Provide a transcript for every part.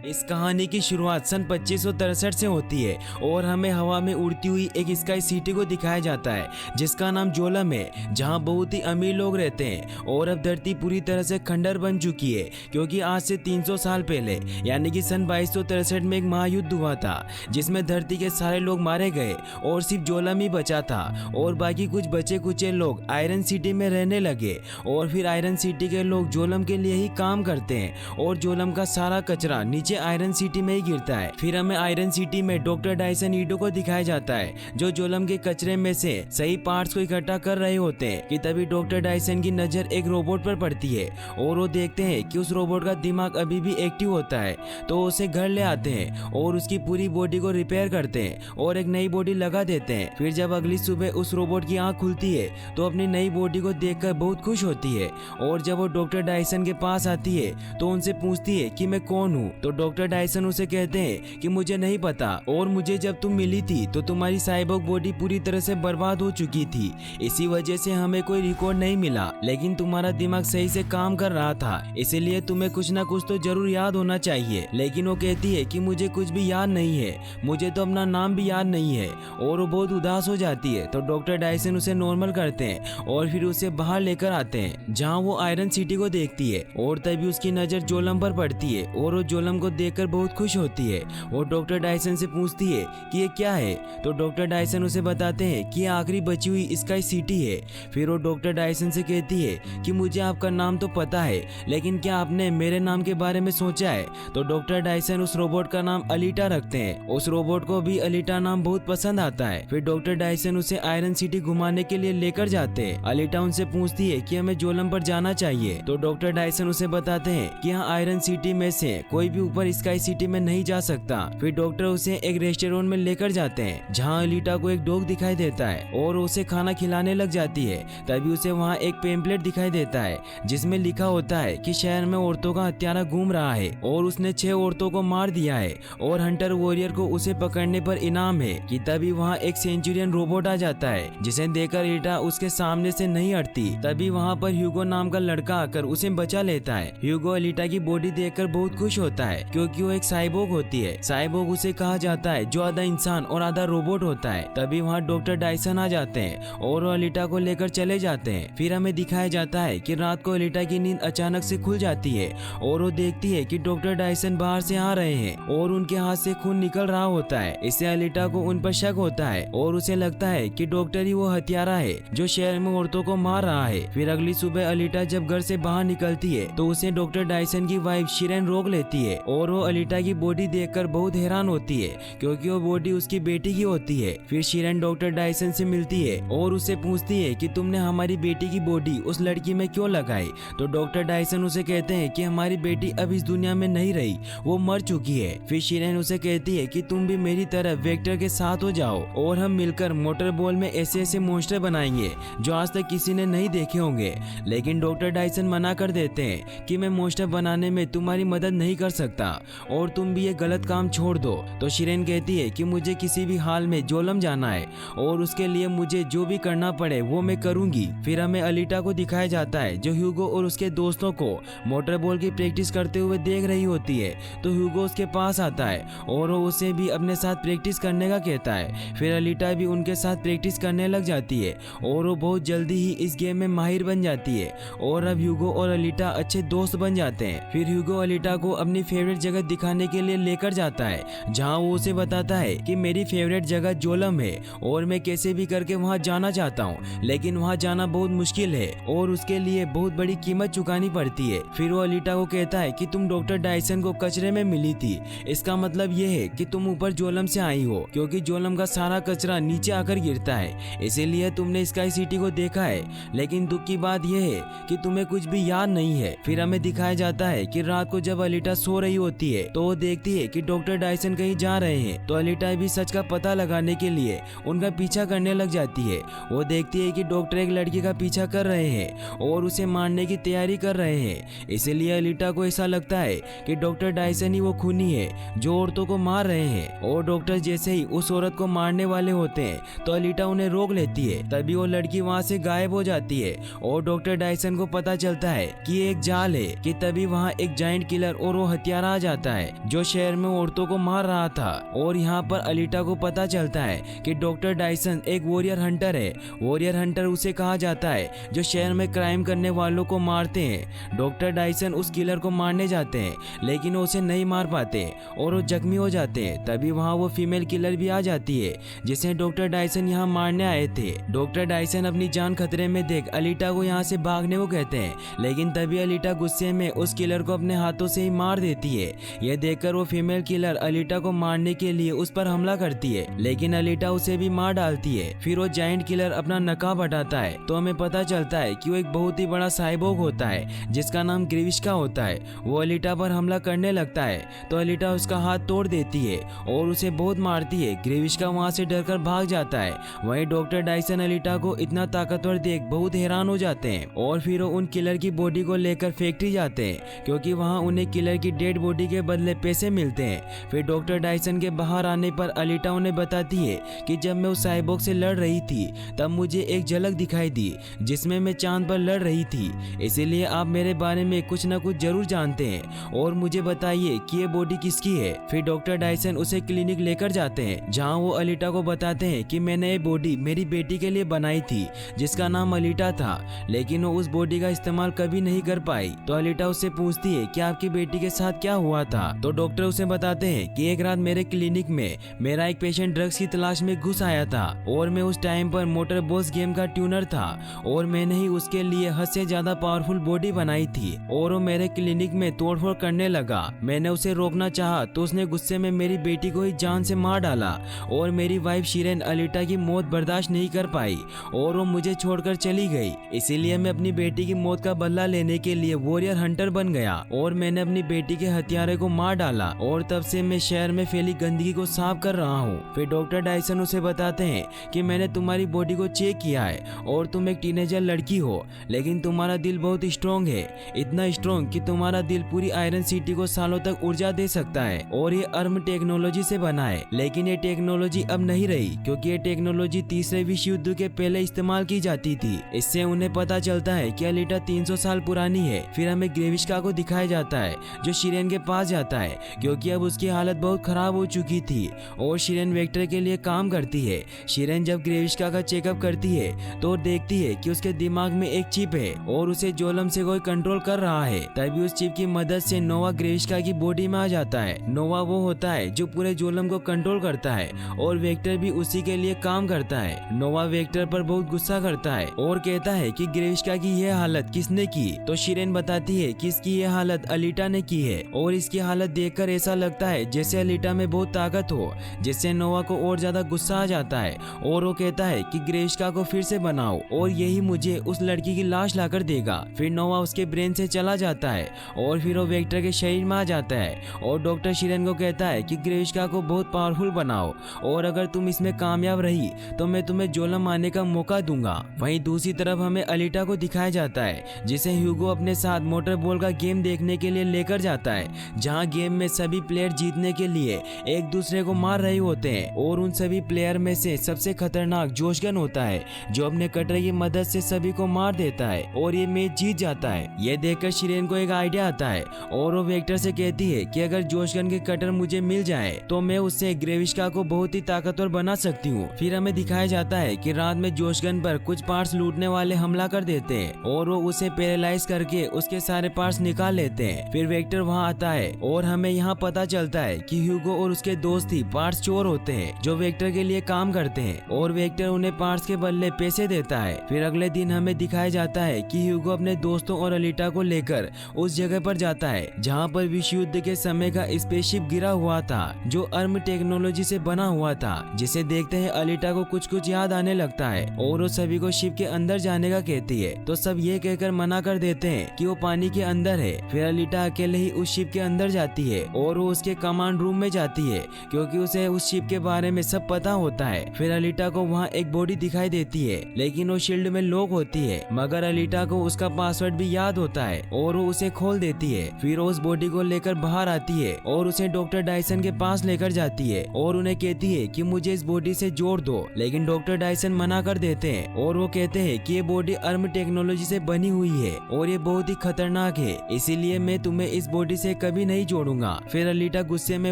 इस कहानी की शुरुआत सन 2563 से होती है और हमें हवा में उड़ती हुई एक स्काई सिटी को दिखाया जाता है जिसका नाम जोलम है, जहां बहुत ही अमीर लोग रहते हैं। और अब धरती पूरी तरह से खंडर बन चुकी है क्योंकि आज से 300 साल पहले यानी कि सन 2263 में एक महायुद्ध हुआ था जिसमें धरती के सारे लोग मारे गए और सिर्फ जोलम ही बचा था और बाकी कुछ बचे कुचे लोग आयरन सिटी में रहने लगे। और फिर आयरन सिटी के लोग जोलम के लिए ही काम करते हैं और जोलम का सारा कचरा नीचे आयरन सिटी में ही गिरता है। फिर हमें आयरन सिटी में डॉक्टर डायसन ईडो को दिखाया जाता है जो जोलम के कचरे में से सही पार्ट्स को इकट्ठा कर रहे होते हैं कि तभी डॉक्टर डायसन की नजर एक रोबोट पर पड़ती है और वो देखते हैं कि उस रोबोट का दिमाग अभी भी एक्टिव होता है। तो उसे घर ले आते हैं और उसकी पूरी बॉडी को रिपेयर करते हैं और एक नई बॉडी लगा देते हैं। फिर जब अगली सुबह उस रोबोट की आंख खुलती है तो अपनी नई बॉडी को देखकर बहुत खुश होती है और जब वो डॉक्टर डायसन के पास आती है तो उनसे पूछती है कि मैं कौन हूँ। तो डॉक्टर डायसन उसे कहते हैं कि मुझे नहीं पता और मुझे जब तुम मिली थी तो तुम्हारी साइबोर्ग बॉडी पूरी तरह से बर्बाद हो चुकी थी, इसी वजह से हमें कोई रिकॉर्ड नहीं मिला, लेकिन तुम्हारा दिमाग सही से काम कर रहा था इसीलिए तुम्हें कुछ ना कुछ तो जरूर याद होना चाहिए। लेकिन वो कहती है कि मुझे कुछ भी याद नहीं है, मुझे तो अपना नाम भी याद नहीं है और वो बहुत उदास हो जाती है। तो डॉक्टर डायसन उसे नॉर्मल करते हैं और फिर उसे बाहर लेकर आते हैं जहाँ वो आयरन सिटी को देखती है और तभी उसकी नजर जोलम पर पड़ती है और वो जोलम को देखकर बहुत खुश होती है और डॉक्टर डायसन से पूछती है कि ये क्या है। तो डॉक्टर डायसन उसे बताते हैं कि ये आखिरी बची हुई स्काई सिटी है। फिर वो डॉक्टर डायसन से कहती है कि मुझे आपका नाम तो पता है लेकिन क्या आपने मेरे नाम के बारे में सोचा है। तो डॉक्टर डायसन उस रोबोट का नाम अलीटा रखते हैं। उस रोबोट को भी अलीटा नाम बहुत पसंद आता है। फिर डॉक्टर डायसन उसे आयरन सिटी घुमाने के लिए लेकर जाते हैं। अलीटा उनसे पूछती है कि हमें जोलम पर जाना चाहिए। तो डॉक्टर डायसन उसे बताते हैं कि यहाँ आयरन सिटी में से कोई भी ऊपर स्काई सिटी में नहीं जा सकता। फिर डॉक्टर उसे एक रेस्टोरेंट में लेकर जाते हैं जहाँ अलीटा को एक डॉग दिखाई देता है और उसे खाना खिलाने लग जाती है। तभी उसे वहाँ एक पेम्पलेट दिखाई देता है जिसमें लिखा होता है कि शहर में औरतों का हत्यारा घूम रहा है और उसने 6 औरतों को मार दिया है और हंटर वॉरियर को उसे पकड़ने पर इनाम है। कि तभी वहाँ एक सेंचुरियन रोबोट आ जाता है जिसे देखकर अलीटा उसके सामने से नहीं हटती। तभी वहाँ पर ह्यूगो नाम का लड़का आकर उसे बचा लेता है। ह्यूगो अलीटा की बॉडी देखकर बहुत खुश होता है क्योंकि वो एक साइबोर्ग होती है। साइबोर्ग उसे कहा जाता है जो आधा इंसान और आधा रोबोट होता है। तभी वहाँ डॉक्टर डायसन आ जाते हैं और वो अलीटा को लेकर चले जाते हैं। फिर हमें दिखाया जाता है कि रात को अलीटा की नींद अचानक से खुल जाती है और वो देखती है कि डॉक्टर डायसन बाहर से आ रहे हैं और उनके हाथ से खून निकल रहा होता है। इससे अलीटा को उन पर शक होता है और उसे लगता है कि डॉक्टर ही वो हत्यारा है जो शहर में औरतों को मार रहा है। फिर अगली सुबह अलीटा जब घर से बाहर निकलती है तो उसे डॉक्टर डायसन की वाइफ शिरेन रोक लेती है और वो अलीटा की बॉडी देखकर बहुत हैरान होती है क्योंकि वो बॉडी उसकी बेटी की होती है। फिर शिरेन डॉक्टर डायसन से मिलती है और उससे पूछती है कि तुमने हमारी बेटी की बॉडी उस लड़की में क्यों लगाई। तो डॉक्टर डायसन उसे कहते हैं कि हमारी बेटी अब इस दुनिया में नहीं रही, वो मर चुकी है। फिर शिरेन उसे कहती है कि तुम भी मेरी तरह वेक्टर के साथ हो जाओ और हम मिलकर मोटर बॉल में ऐसे ऐसे मॉन्स्टर बनाएंगे जो आज तक किसी ने नहीं देखे होंगे। लेकिन डॉक्टर डायसन मना कर देते हैं कि मैं मॉन्स्टर बनाने में तुम्हारी मदद नहीं कर सकता और तुम भी ये गलत काम छोड़ दो। तो शिरेन कहती है कि मुझे किसी भी हाल में जोलम जाना है और उसके लिए मुझे जो भी करना पड़े वो मैं करूंगी। फिर हमें अलीटा को दिखाया जाता है जो ह्यूगो और उसके दोस्तों को मोटर बॉल की प्रैक्टिस करते हुए देख रही होती है। तो ह्यूगो उसके पास आता है और वो उसे भी अपने साथ प्रैक्टिस करने का कहता है। फिर अलीटा भी उनके साथ प्रैक्टिस करने लग जाती है और वो बहुत जल्दी ही इस गेम में माहिर बन जाती है और अब ह्यूगो और अलीटा अच्छे दोस्त बन जाते हैं। फिर ह्यूगो अलीटा को अपनी फेवरेट जगह दिखाने के लिए लेकर जाता है जहाँ वो उसे बताता है कि मेरी फेवरेट जगह जोलम है और मैं कैसे भी करके वहाँ जाना चाहता हूँ, लेकिन वहाँ जाना बहुत मुश्किल है और उसके लिए बहुत बड़ी कीमत चुकानी पड़ती है। फिर वो अलीटा को कहता है कि तुम डॉक्टर डायसन को कचरे में मिली थी, इसका मतलब ये है कि तुम ऊपर जोलम से आई हो क्योंकि जोलम का सारा कचरा नीचे आकर गिरता है, इसीलिए तुमने स्काई सिटी को देखा है। लेकिन दुख की बात यह है कि तुम्हें कुछ भी याद नहीं है। फिर हमें दिखाया जाता है कि रात को जब अलीटा सो रही होती है तो वो देखती है कि डॉक्टर डायसन कहीं जा रहे हैं। तो अलीटा भी सच का पता लगाने के लिए उनका पीछा करने लग जाती है। वो देखती है कि डॉक्टर एक लड़की का पीछा कर रहे हैं और उसे मारने की तैयारी कर रहे हैं। इसीलिए अलीटा को ऐसा लगता है कि डॉक्टर डायसन ही वो खूनी है जो औरतों को मार रहे हैं। और डॉक्टर जैसे ही उस औरत को मारने वाले होते हैं तो अलीटा उन्हें रोक लेती है। तभी वो लड़की वहाँ से गायब हो जाती है और डॉक्टर डायसन को पता चलता है कि ये एक जाल है। कि तभी वहाँ एक जायंट किलर और वो हत्यारा आ जाता है जो शहर में औरतों को मार रहा था। और यहाँ पर अलीटा को पता चलता है कि डॉक्टर डायसन एक वॉरियर हंटर है। वॉरियर हंटर उसे कहा जाता है जो शहर में क्राइम करने वालों को मारते हैं। डॉक्टर डायसन उस किलर को मारने जाते हैं लेकिन वो उसे नहीं मार पाते और वो जख्मी हो जाते हैं। तभी वहाँ वो फीमेल किलर भी आ जाती है जिसे डॉक्टर डायसन यहाँ मारने आए थे। डॉक्टर डायसन अपनी जान खतरे में देख अलीटा को यहाँ से भागने को कहते हैं लेकिन तभी अलीटा गुस्से में उस किलर को अपने हाथों से ही मार देती है। यह देखकर वो फीमेल किलर अलीटा को मारने के लिए उस पर हमला करती है लेकिन अलीटा उसे भी मार डालती है। फिर वो जायंट किलर अपना नकाब हटाता है तो हमें पता चलता है कि वो एक बहुत ही बड़ा साइबोर्ग होता है जिसका नाम ग्रेविश्का होता है। वो अलीटा पर हमला करने लगता है तो अलीटा उसका हाथ तोड़ देती है और उसे बहुत मारती है। ग्रेविश्का वहाँ से डरकर भाग जाता है। वहीं डॉक्टर डायसन अलीटा को इतना ताकतवर देख बहुत हैरान हो जाते हैं और फिर वो उन किलर की बॉडी को लेकर फैक्ट्री जाते हैं क्योंकि वहाँ उन्हें किलर की डेड बॉडी के बदले पैसे मिलते हैं। फिर डॉक्टर डायसन के बाहर आने पर अलीटा उन्हें बताती है कि जब मैं उस साइबोर्ग से लड़ रही थी तब मुझे एक झलक दिखाई दी जिसमें मैं चांद पर लड़ रही थी, इसीलिए आप मेरे बारे में कुछ न कुछ जरूर जानते हैं और मुझे बताइए कि ये बॉडी किसकी है। फिर डॉक्टर डायसन उसे क्लिनिक लेकर जाते हैं जहाँ वो अलीटा को बताते हैं कि मैंने ये बॉडी मेरी बेटी के लिए बनाई थी जिसका नाम अलीटा था लेकिन वो उस बॉडी का इस्तेमाल कभी नहीं कर पाई। तो अलीटा उससे पूछती है कि आपकी बेटी के साथ क्या हुआ था। तो डॉक्टर उसे बताते हैं कि एक रात मेरे क्लिनिक में मेरा एक पेशेंट ड्रग्स की तलाश में घुस आया था और मैं उस टाइम पर मोटर बॉस गेम का ट्यूनर था और मैंने ही उसके लिए हद से ज्यादा पावरफुल बॉडी बनाई थी और वो मेरे क्लिनिक में तोड़फोड़ करने लगा। मैंने उसे रोकना चाहा तो उसने गुस्से में मेरी बेटी को ही जान से मार डाला और मेरी वाइफ शिरेन अलीटा की मौत बर्दाश्त नहीं कर पाई और वो मुझे छोड़कर चली गई। इसीलिए मैं अपनी बेटी की मौत का बदला लेने के लिए वॉरियर हंटर बन गया और मैंने अपनी बेटी के हथियारे को मार डाला और तब से मैं शहर में फैली गंदगी को साफ कर रहा हूँ। फिर डॉक्टर डायसन उसे बताते हैं कि मैंने तुम्हारी बॉडी को चेक किया है और तुम एक टीनेजर लड़की हो लेकिन तुम्हारा दिल बहुत स्ट्रॉन्ग है, इतना स्ट्रॉन्ग कि तुम्हारा दिल पूरी आयरन सिटी को सालों तक ऊर्जा दे सकता है और ये अर्म टेक्नोलॉजी से बना है। लेकिन ये टेक्नोलॉजी अब नहीं रही क्योंकि ये टेक्नोलॉजी तीसरे विश्व युद्ध के पहले इस्तेमाल की जाती थी। इससे उन्हें पता चलता है कि अलीटा 300 साल पुरानी है। फिर हमें ग्रेविश्का को दिखाया जाता है जो शिरेन के पास जाता है क्योंकि अब उसकी हालत बहुत खराब हो चुकी थी और शिरेन वेक्टर के लिए काम करती है। शिरेन जब ग्रेविश्का का चेकअप करती है तो देखती है कि उसके दिमाग में एक चिप है और उसे जोलम से कोई कंट्रोल कर रहा है। तभी उस चिप की मदद से नोवा ग्रेविश्का की बॉडी में आ जाता है। नोवा वो होता है जो पूरे जोलम को कंट्रोल करता है और वेक्टर भी उसी के लिए काम करता है। नोवा वेक्टर पर बहुत गुस्सा करता है और कहता है कि ग्रेविश्का की यह हालत किसने की। तो शिरेन बताती है कि इसकी यह हालत अलीटा ने की है और इसकी हालत देखकर ऐसा लगता है जैसे अलीटा में बहुत ताकत हो, जिससे नोवा को और ज्यादा गुस्सा आ जाता है और वो कहता है कि ग्रेविश्का को फिर से बनाओ और यही मुझे उस लड़की की लाश लाकर देगा। फिर नोवा उसके ब्रेन से चला जाता है और फिर वो वेक्टर के शरीर में आ जाता है और डॉक्टर शिरेन को कहता है कि ग्रेविश्का को बहुत पावरफुल बनाओ और अगर तुम इसमें कामयाब रही तो मैं तुम्हें जोलम आने का मौका दूंगा। वहीं दूसरी तरफ हमें अलीटा को दिखाया जाता है जिसे ह्यूगो अपने साथ मोटर बॉल का गेम देखने के लिए लेकर जाता है, जहां गेम में सभी प्लेयर जीतने के लिए एक दूसरे को मार रहे होते हैं और उन सभी प्लेयर में से सबसे खतरनाक जोशगन होता है जो अपने कटर की मदद से सभी को मार देता है और ये मैच जीत जाता है। ये देखकर शिरेन को एक आइडिया आता है और वो वेक्टर से कहती है कि अगर जोशगन के कटर मुझे मिल जाए तो मैं उससे ग्रेविश्का को बहुत ही ताकतवर बना सकती हूँ। फिर हमें दिखाया जाता है कि रात में जोशगन पर कुछ पार्ट्स लूटने वाले हमला कर देते हैं और वो उसे पैरालाइज करके उसके सारे पार्ट्स निकाल लेते हैं। फिर वेक्टर वहाँ आता है और हमें यहाँ पता चलता है कि ह्यूगो और उसके दोस्त ही पार्ट्स चोर होते हैं जो वेक्टर के लिए काम करते हैं और वेक्टर उन्हें पार्ट्स के बदले पैसे देता है। फिर अगले दिन हमें दिखाया जाता है कि ह्यूगो अपने दोस्तों और अलीटा को लेकर उस जगह पर जाता है जहाँ पर विश्व युद्ध के समय का स्पेसशिप गिरा हुआ था जो अर्म टेक्नोलॉजी से बना हुआ था, जिसे देखते हैं अलीटा को कुछ याद आने लगता है और वो सभी को शिप के अंदर जाने का कहती है। तो सब ये कहकर मना कर देते हैं कि वो पानी के अंदर है। फिर अलीटा अकेले ही उस शिप के अंदर जाती है और वो उसके कमांड रूम में जाती है क्योंकि उसे उस शिप के बारे में सब पता होता है। फिर अलीटा को वहाँ एक बॉडी दिखाई देती है लेकिन वो शील्ड में लॉक होती है, मगर अलीटा को उसका पासवर्ड भी याद होता है और वो उसे खोल देती है। फिर वो उस बॉडी को लेकर बाहर आती है और उसे डॉक्टर डायसन के पास लेकर जाती है और उन्हें कहती है कि मुझे इस बॉडी से जोड़ दो, लेकिन डॉक्टर डायसन मना कर देते हैं और वो कहते हैं कि ये बॉडी अर्म टेक्नोलॉजी से बनी हुई है और ये बहुत ही खतरनाक है, इसीलिए मैं तुम्हें इस बॉडी से कभी नहीं जोड़ूंगा। फिर अलीटा गुस्से में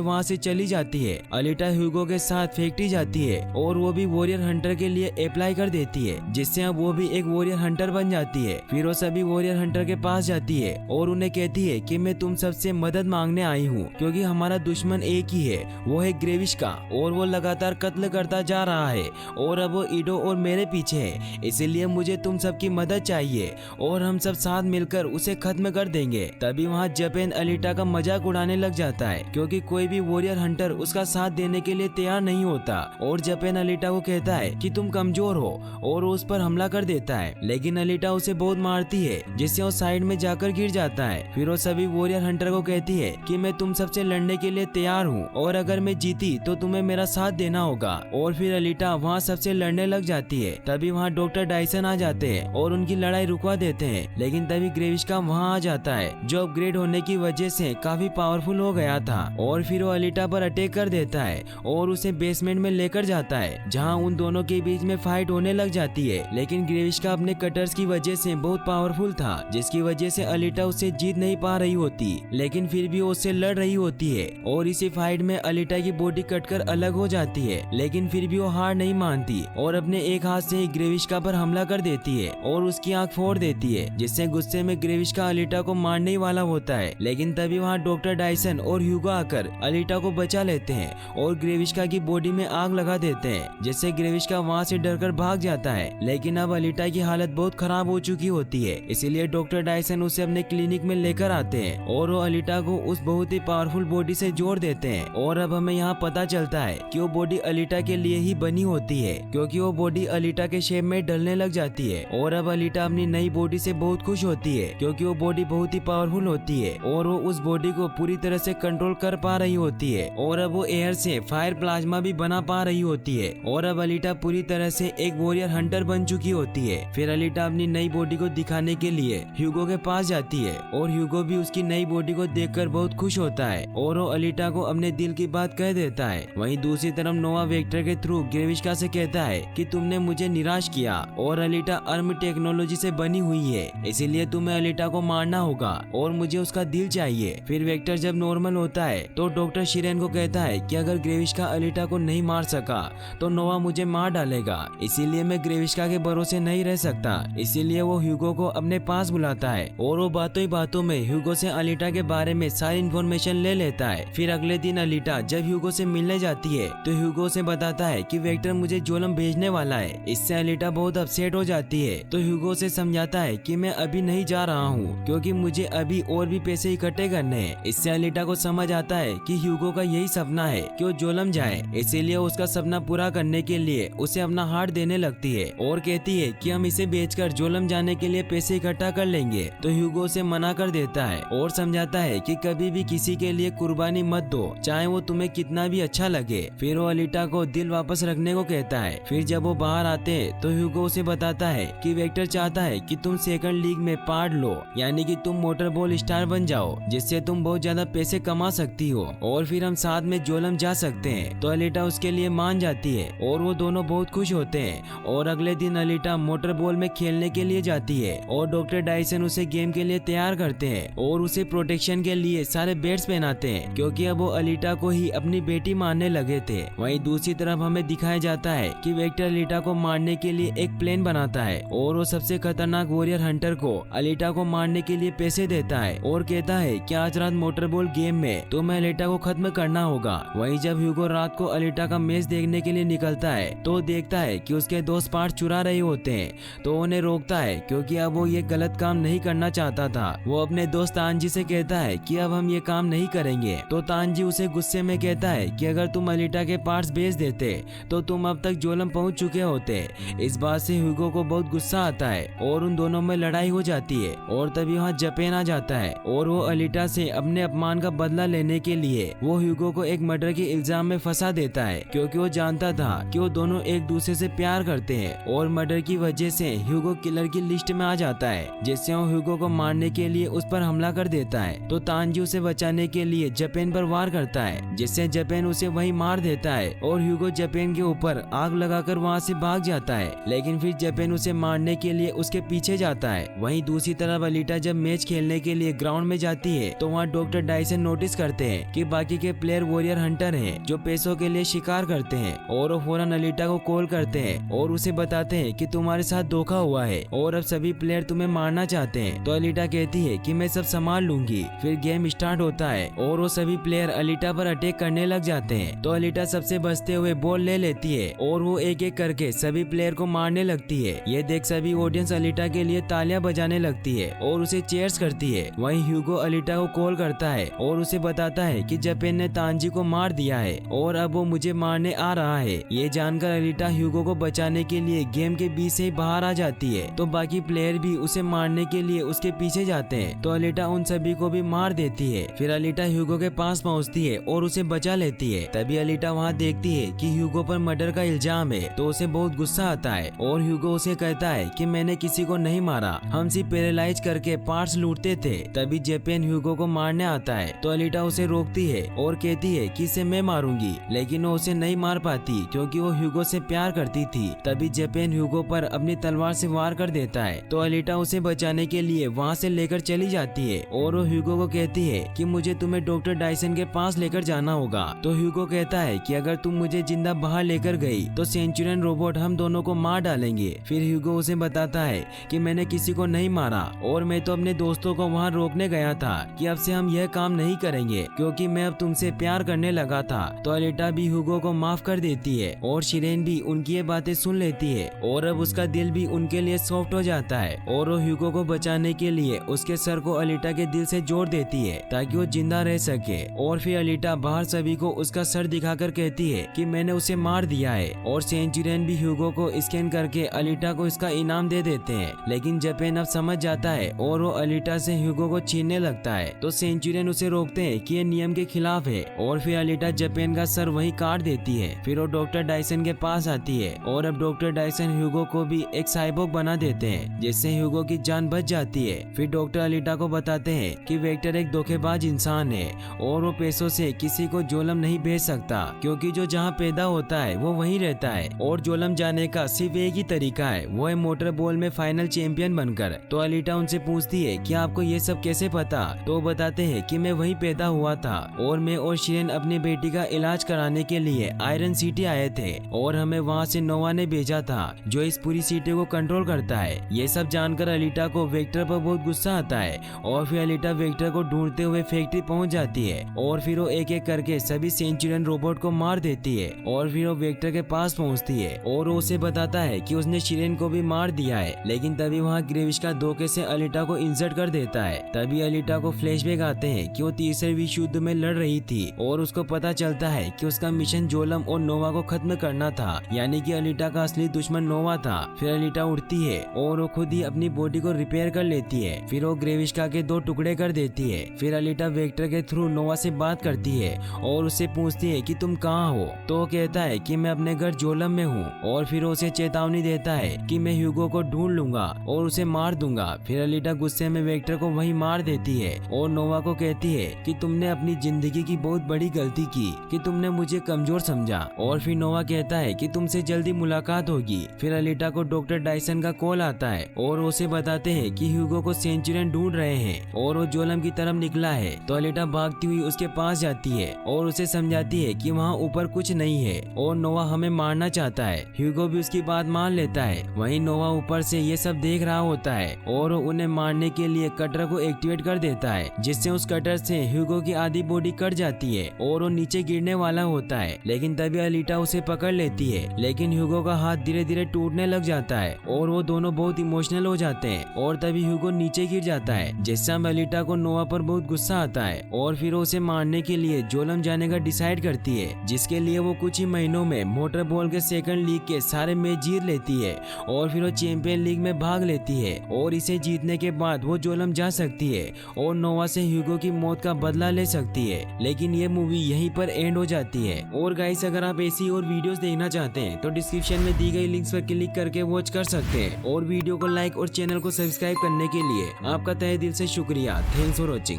वहाँ से चली जाती है। अलीटा ह्यूगो के साथ फैक्ट्री जाती है और वो भी वॉरियर हंटर के लिए अप्लाई कर देती है, जिससे अब वो भी एक वॉरियर हंटर बन जाती है। फिर वो सभी वॉरियर हंटर के पास जाती है और उन्हें कहती है कि मैं तुम सबसे मदद मांगने आई हूँ, क्योंकि हमारा दुश्मन एक ही है, वो है ग्रेविश का, और वो लगातार कत्ल करता जा रहा है और अब वो ईडो और मेरे पीछे है। इसीलिए मुझे तुम सबकी मदद चाहिए और हम सब साथ मिलकर उसे खत्म कर देंगे। तभी वहाँ जपेन अलीटा का मजाक उड़ाने लग जाता है, क्योंकि कोई भी वॉरियर हंटर उसका साथ देने के लिए तैयार नहीं होता और जपेन अलीटा को कहता है कि तुम कमजोर हो और उस पर हमला कर देता है। लेकिन अलीटा उसे बहुत मारती है, जिससे वो साइड में जाकर गिर जाता है। फिर वो सभी वॉरियर हंटर को कहती है कि मैं तुम सबसे लड़ने के लिए तैयार हूँ और अगर मैं जीती तो तुम्हें मेरा साथ देना होगा। और फिर अलीटा वहाँ सबसे लड़ने लग जाती है। तभी वहाँ डॉक्टर डायसन आ जाते हैं और उनकी लड़ाई रुकवा देते हैं। लेकिन तभी ग्रेविश का वहाँ आ जाता है, जो अपग्रेड होने की वजह से काफी पावरफुल हो गया था, और फिर वो अलीटा पर अटैक कर देता है और उसे बेसमेंट में लेकर जाता है, जहाँ उन दोनों के बीच में फाइट होने लग जाती है। लेकिन ग्रेविश का अपने कटर्स की वजह से बहुत पावरफुल था, जिसकी वजह से अलीटा उससे जीत नहीं पा रही होती, लेकिन फिर भी वो उससे लड़ रही होती है और इसी फाइट में अलीटा की बॉडी कटकर अलग हो जाती है। लेकिन फिर भी वो हार नहीं मानती और अपने एक हाथ से ही ग्रेविश्का पर हमला कर देती है और उसकी आंख फोड़ देती है, जिससे गुस्से में ग्रेविश्का अलीटा को मारने ही वाला होता है। लेकिन तभी वहाँ डॉक्टर डायसन और ह्यूगो आकर अलीटा को बचा लेते हैं और ग्रेविश्का की बॉडी में आग लगा देते हैं, जिससे ग्रेविश्का वहाँ से डरकर भाग जाता है। लेकिन अब अलीटा की हालत बहुत खराब हो चुकी होती है, इसीलिए डॉक्टर डायसन उसे अपने क्लिनिक में लेकर आते हैं और वो अलीटा को उस बहुत ही पावरफुल बॉडी से जोड़ देते हैं। और अब हमें यहाँ पता चलता है कि वो बॉडी अलीटा के लिए ही बनी होती है, क्योंकि वो बॉडी अलीटा के शेप में ढलने लग जाती है। और अब अलीटा अपनी नई बॉडी से बहुत खुश होती है, क्योंकि वो बॉडी बहुत ही पावरफुल होती है और वो उस बॉडी को पूरी तरह से कंट्रोल कर पा रही होती है। और अब वो एयर से फायर प्लाज्मा भी बना पा रही होती है और अब अलीटा पूरी तरह से एक वॉरियर हंटर बन चुकी होती है। फिर अलीटा अपनी नई बॉडी को दिखाने के लिए ह्यूगो के पास जाती है और ह्यूगो भी उसकी नई बॉडी को देखकर बहुत खुश होता है और वो अलीटा को अपने दिल की बात कह देता है। वहीं दूसरी तरफ नोवा वेक्टर के थ्रू ग्रेविश्का से कहता है कि तुमने मुझे निराश किया और अलीटा अर्म टेक्नोलॉजी से बनी हुई है, इसीलिए तुम्हें अलीटा को मारना होगा और मुझे उसका दिल चाहिए। फिर वेक्टर जब नॉर्मल होता है तो डॉक्टर शिरेन को कहता है कि अगर ग्रेविश्का अलीटा को नहीं मार सका तो नोवा मुझे मार डालेगा, इसीलिए मैं ग्रेविश्का के भरोसे नहीं रह सकता। इसीलिए वो ह्यूगो को अपने पास बुलाता है और वो बातों ही बातों में ह्यूगो से अलीटा के बारे में सारी इन्फॉर्मेशन ले लेता है। फिर अगले दिन अलीटा जब ह्यूगो से मिलने जाती है तो ह्यूगो से बताता है कि वेक्टर मुझे जोलम भेजने वाला है। इससे अलीटा बहुत अपसेट हो जाती है, तो ह्यूगो से समझाता है कि मैं अभी नहीं जा रहा हूँ, क्योंकि मुझे अभी और भी पैसे इकट्ठे करने हैं। इससे अलीटा को समझ आता है कि ह्यूगो का यही सपना है कि वो जोलम जाए, इसीलिए उसका सपना पूरा करने के लिए उसे अपना हार्ट देने लगती है और कहती है कि हम इसे बेचकर जोलम जाने के लिए पैसे इकट्ठा कर लेंगे। तो ह्यूगो उसे मना कर देता है और समझाता है कि कभी भी किसी के लिए कुर्बानी मत दो, चाहे वो तुम्हें कितना भी अच्छा लगे। फिर वो अलीटा को दिल वापस रखने को कहता है। फिर जब वो बाहर आते हैं तो ह्यूगो उसे बताता है कि वेक्टर चाहता है कि तुम सेकंड लीग में पार्ट लो, यानी कि तुम मोटर बॉल स्टार बन जाओ, जिससे तुम बहुत ज्यादा पैसे कमा सकती हो और फिर हम साथ में जोलम जा सकते हैं। तो अलीटा उसके लिए मान जाती है और वो दोनों बहुत खुश होते हैं। और अगले दिन अलीटा मोटर बॉल में खेलने के लिए जाती है और डॉक्टर डायसन उसे गेम के लिए तैयार करते हैं और उसे प्रोटेक्शन के लिए सारे बेड्स पहनाते हैं, क्योंकि अब वो अलीटा को ही अपनी बेटी मानने लगे थे। वहीं दूसरी तरफ हमें दिखाया जाता है कि वेक्टर अलीटा को मारने के लिए एक प्लेन बनाता है और वो सबसे खतरनाक वॉरियर हंटर को अलीटा को मारने के लिए पैसे देता है और कहता है कि आज रात मोटर बॉल गेम में तुम्हें अलीटा को खत्म करना होगा। वहीं जब ह्यूगो रात को अलीटा का मैच देखने के लिए निकलता है तो देखता है कि उसके दोस्त पार्ट चुरा रहे होते हैं, तो उन्हें रोकता है, क्योंकि अब वो ये गलत काम नहीं करना चाहता था। वो अपने दोस्त तानजी से कहता है कि अब हम ये काम नहीं करेंगे। तो तानजी उसे गुस्से में कहता है कि अगर तुम अलीटा के पार्ट्स बेच देते तो तुम अब तक जोलम पहुंच चुके होते। इस बात से ह्यूगो को बहुत गुस्सा आता है और उन दोनों में लड़ाई हो जाती है। और तभी वहाँ जपेन आ जाता है और वो अलीटा से अपने अपमान का बदला लेने के लिए वो ह्यूगो को एक मर्डर के इल्जाम में फंसा देता है, क्योंकि वो जानता था कि वो दोनों एक दूसरे से प्यार करते हैं और मर्डर की वजह से ह्यूगो किलर की लिस्ट में आ जाता है, जिससे वो ह्यूगो को मारने के लिए उस पर हमला कर देता है। तो तानजी उसे बचाने के लिए जपेन पर वार करता है, जिससे जपेन उसे वहीं मार देता है और ह्यूगो जपेन के ऊपर आग लगाकर वहाँ से भाग जाता है। लेकिन फिर जपेन उसे मारने के लिए उसके पीछे जाता है। वहीं दूसरी तरफ अलीटा जब मैच खेलने के लिए ग्राउंड में जाती है तो वहाँ डॉक्टर डायसन नोटिस करते हैं कि बाकी के प्लेयर वॉरियर हंटर हैं जो पैसों के लिए शिकार करते हैं, और वो फौरन अलीटा को कॉल करते हैं और उसे बताते हैं कि तुम्हारे साथ धोखा हुआ है और अब सभी प्लेयर तुम्हें मारना चाहते हैं। तो अलीटा कहती है कि मैं सब संभाल लूंगी। फिर गेम स्टार्ट होता है और वो सभी प्लेयर अलीटा पर अटैक करने लग जाते हैं। तो अलीटा सबसे बचते हुए बॉल ले लेती है और वो एक एक करके सभी प्लेयर को मारने लगती है। ये देख सभी ऑडियंस अलीटा के लिए तालियां बजाने लगती है और उसे चीयर्स करती है। वहीं ह्यूगो अलीटा को कॉल करता है और उसे बताता है कि जापान ने तांजी को मार दिया है और अब वो मुझे मारने आ रहा है। ये जानकर अलीटा ह्यूगो को बचाने के लिए गेम के बीच से बाहर आ जाती है। तो बाकी प्लेयर भी उसे मारने के लिए उसके पीछे जाते हैं। तो अलीटा उन सभी को भी मार देती है। फिर अलीटा ह्यूगो के पास पहुंचती है और उसे बचा लेती है। तभी अलीटा वहां देखती है कि ह्यूगो पर मर्डर का इल्जाम है। तो उसे बहुत गुस्सा आता है और ह्यूगो उसे कहता है कि मैंने किसी को नहीं मारा, हम सिर्फ पैरालाइज करके पार्ट्स लूटते थे। तभी जापान ह्यूगो को मारने आता है। तो अलीटा उसे रोकती है और कहती है कि इसे मैं मारूंगी, लेकिन वो उसे नहीं मार पाती क्योंकि वो ह्यूगो से प्यार करती थी। तभी जापान ह्यूगो पर अपनी तलवार से वार कर देता है। तो अलीटा उसे बचाने के लिए वहाँ से लेकर चली जाती है और वो ह्यूगो को कहती है कि मुझे तुम्हें डॉक्टर डायसन के पास लेकर जाना होगा। तो ह्यूगो कहता है कि अगर तुम मुझे जिंदा बाहर लेकर गई तो सेंचुरियन रोबोट हम दोनों को मार डालेंगे। फिर ह्यूगो उसे बताता है कि मैंने किसी को नहीं मारा और मैं तो अपने दोस्तों को वहाँ रोकने गया था कि अब से हम यह काम नहीं करेंगे क्योंकि मैं अब तुमसे प्यार करने लगा था। तो अलीटा भी ह्यूगो को माफ कर देती है और शिरेन भी उनकी ये बातें सुन लेती है और अब उसका दिल भी उनके लिए सॉफ्ट हो जाता है और वो ह्यूगो को बचाने के लिए उसके सर को अलीटा के दिल से जोड़ देती है ताकि वो जिंदा रह सके। और फिर अलीटा बाहर सभी को उसका सर दिखाकर कहती है कि मैंने उसे मार दिया है और सेंचुरियन भी ह्यूगो को स्कैन करके अलीटा को इसका इनाम दे देते हैं। लेकिन जापान अब समझ जाता है और वो अलीटा से ह्यूगो को छीनने लगता है। तो सेंचुरियन उसे रोकते हैं कि ये नियम के खिलाफ है और फिर अलीटा जापान का सर वहीं काट देती है। फिर वो डॉक्टर डायसन के पास आती है और अब डॉक्टर डायसन ह्यूगो को भी एक साइबोर्ग बना देते हैं जिससे ह्यूगो की जान बच जाती है। फिर डॉक्टर अलीटा को बताते हैं कि वेक्टर एक धोखेबाज इंसान है और वो पैसों से किसी को जोलम नहीं भेज सकता क्योंकि जो जहाँ पैदा होता है वो वहीं रहता है और जोलम जाने का सिर्फ एक ही तरीका है, वो है मोटर बॉल में फाइनल चैंपियन बनकर। तो अलीटा उनसे पूछती है कि आपको ये सब कैसे पता। तो वो बताते हैं कि मैं वहीं पैदा हुआ था और मैं और शिरेन अपनी बेटी का इलाज कराने के लिए आयरन सिटी आए थे और हमें वहाँ से नोवा ने भेजा था जो इस पूरी सिटी को कंट्रोल करता है। ये सब जानकर अलीटा को वेक्टर पर बहुत गुस्सा आता है और फिर अलीटा वेक्टर को ढूंढते हुए फैक्ट्री पहुंच जाती है और फिर वो एक एक करके सभी सेंचुरियन रोबोट को मार देती है और फिर वो वेक्टर के पास पहुंचती है और वो उसे बताता है कि उसने शिरेन को भी मार दिया है। लेकिन तभी वहाँ ग्रेविश का धोखे से अलीटा को इंसर्ट कर देता है। तभी अलीटा को फ्लैशबैक आते हैं कि वो तीसरे विश्व युद्ध में लड़ रही थी और उसको पता चलता है कि उसका मिशन जोलम और नोवा को खत्म करना था, यानी कि अलीटा का असली दुश्मन नोवा था। फिर अलीटा उठती है और वो खुद ही अपनी बॉडी को रिपेयर कर लेती है। फिर वो ग्रेविश्का के 2 टुकड़े कर देती है। फिर अलीटा वेक्टर के थ्रू नोवा से बात करती है और उससे पूछती है कि तुम कहाँ हो। तो वो कहता है कि मैं अपने घर जोलम में हूँ और फिर उसे चेतावनी देता है कि मैं ह्यूगो को ढूंढ लूंगा और उसे मार दूंगा। फिर अलीटा गुस्से में वेक्टर को वहीं मार देती है और नोवा को कहती है कि तुमने अपनी जिंदगी की बहुत बड़ी गलती की कि तुमने मुझे कमजोर समझा। और फिर नोवा कहता है कि तुमसे जल्दी मुलाकात होगी। फिर अलीटा को डॉक्टर डायसन का कॉल आता है और उसे बताते हैं कि ह्यूगो को सेंचुरियन ढूंढ रहे हैं और वो जोलम की तरफ निकला है। तो अलीटा भागती हुई उसके पास जाती है और उसे समझाती है कि वहाँ ऊपर कुछ नहीं है और नोवा हमें मारना चाहता है। ह्यूगो भी उसकी बात मान लेता है। वहीं नोवा ऊपर से ये सब देख रहा होता है और उन्हें मारने के लिए कटर को एक्टिवेट कर देता है जिससे उस कटर से ह्यूगो की आधी बॉडी कट जाती है और वो नीचे गिरने वाला होता है। लेकिन तभी अलीटा उसे पकड़ लेती है, लेकिन ह्यूगो का हाथ धीरे धीरे टूटने लग जाता है और वो दोनों बहुत इमोशनल हो जाते हैं और तभी ह्यूगो नीचे गिर जाता है जिससे अलीटा को नोवा पर बहुत गुस्सा आता है और फिर उसे मारने के लिए जोलम जाने का डिसाइड करती है, जिसके लिए वो कुछ ही महीनों में मोटर बॉल के सेकंड लीग के सारे मैच जीत लेती है और फिर वो चैंपियन लीग में भाग लेती है और इसे जीतने के बाद वो जोलम जा सकती है और नोवा से ह्यूगो की मौत का बदला ले सकती है। लेकिन ये मूवी यहीं पर एंड हो जाती है। और गाइस, अगर आप ऐसी और वीडियोस देखना चाहते हैं तो डिस्क्रिप्शन में दी गई लिंक्स पर क्लिक करके वॉच कर सकते हैं और वीडियो को लाइक और चैनल को सब्सक्राइब करने के लिए आपका तहे दिल से शुक्रिया। Thanks for watching.